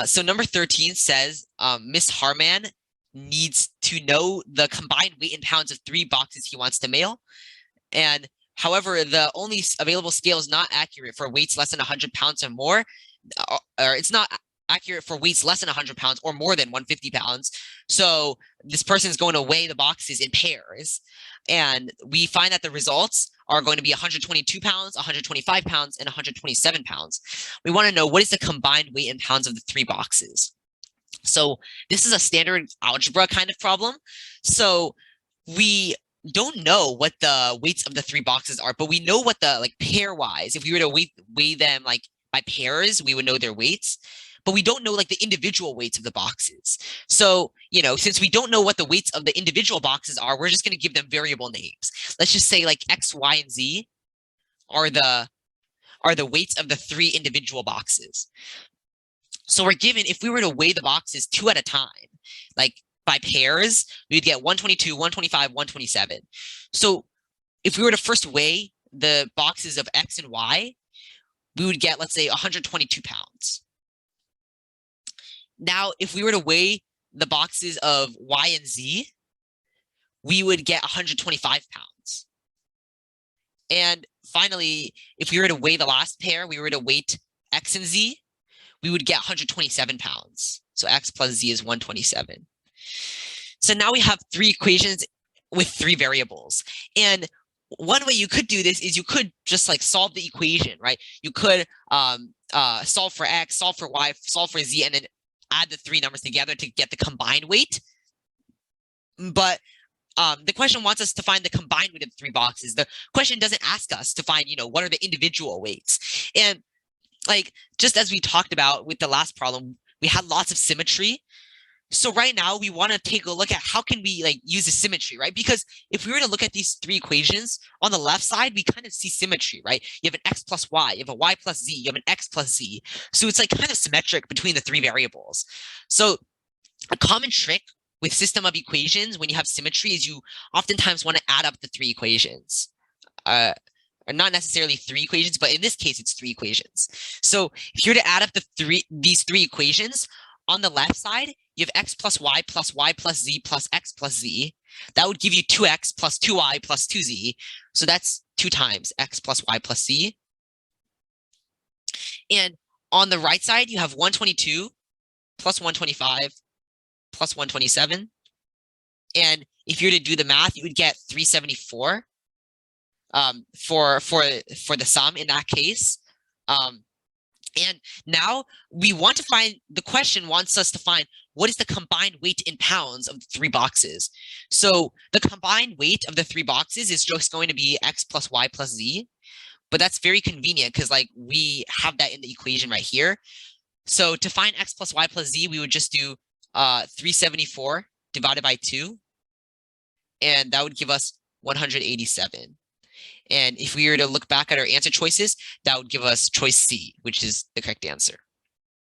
So number 13 says Miss Harman needs to know the combined weight in pounds of 3 boxes he wants to mail. And however, the only available scale is not accurate for weights less than 100 pounds or more, or it's not accurate for weights less than 100 pounds or more than 150 pounds. So this person is going to weigh the boxes in pairs. And we find that the results are going to be 122 pounds, 125 pounds, and 127 pounds. We want to know what is the combined weight in pounds of the 3 boxes. So this is a standard algebra kind of problem. So we don't know what the weights of the 3 boxes are, but we know what the pairwise, if we were to weigh them like by pairs, we would know their weights, but we don't know like the individual weights of the boxes. So, since we don't know what the weights of the individual boxes are, we're just going to give them variable names. Let's just say like X, Y, and Z are the weights of the 3 individual boxes. So we're given, if we were to weigh the boxes 2 at a time, like by pairs, we'd get 122, 125, 127. So if we were to first weigh the boxes of X and Y, we would get, let's say, 122 pounds. Now, if we were to weigh the boxes of Y and Z, we would get 125 pounds. And finally, if we were to weigh the last pair, we were to weight X and Z, we would get 127 pounds. So X plus Z is 127. So now we have 3 equations with 3 variables. And one way you could do this is you could just like solve the equation, right? You could solve for X, solve for Y, solve for Z, and then add the 3 numbers together to get the combined weight. But the question wants us to find the combined weight of the 3 boxes. The question doesn't ask us to find, what are the individual weights. And like, just as we talked about with the last problem, we had lots of symmetry. So right now we want to take a look at how can we like use the symmetry, right? Because if we were to look at these 3 equations on the left side, we kind of see symmetry, right? You have an X plus Y, you have a Y plus Z, you have an X plus Z. So it's like kind of symmetric between the 3 variables. So a common trick with system of equations when you have symmetry is you oftentimes want to add up the 3 equations. Or not necessarily 3 equations, but in this case, it's 3 equations. So if you're to add up these 3 equations, on the left side, you have X plus Y plus Z plus X plus Z. That would give you 2X plus 2Y plus 2Z. So that's 2 times X plus Y plus Z. And on the right side, you have 122 plus 125 plus 127. And if you were to do the math, you would get 374 for the sum in that case. And now we want to find, the question wants us to find what is the combined weight in pounds of the 3 boxes. So the combined weight of the 3 boxes is just going to be X plus Y plus Z. But that's very convenient because like we have that in the equation right here. So to find X plus Y plus Z, we would just do 374 divided by 2. And that would give us 187. And if we were to look back at our answer choices, that would give us choice C, which is the correct answer.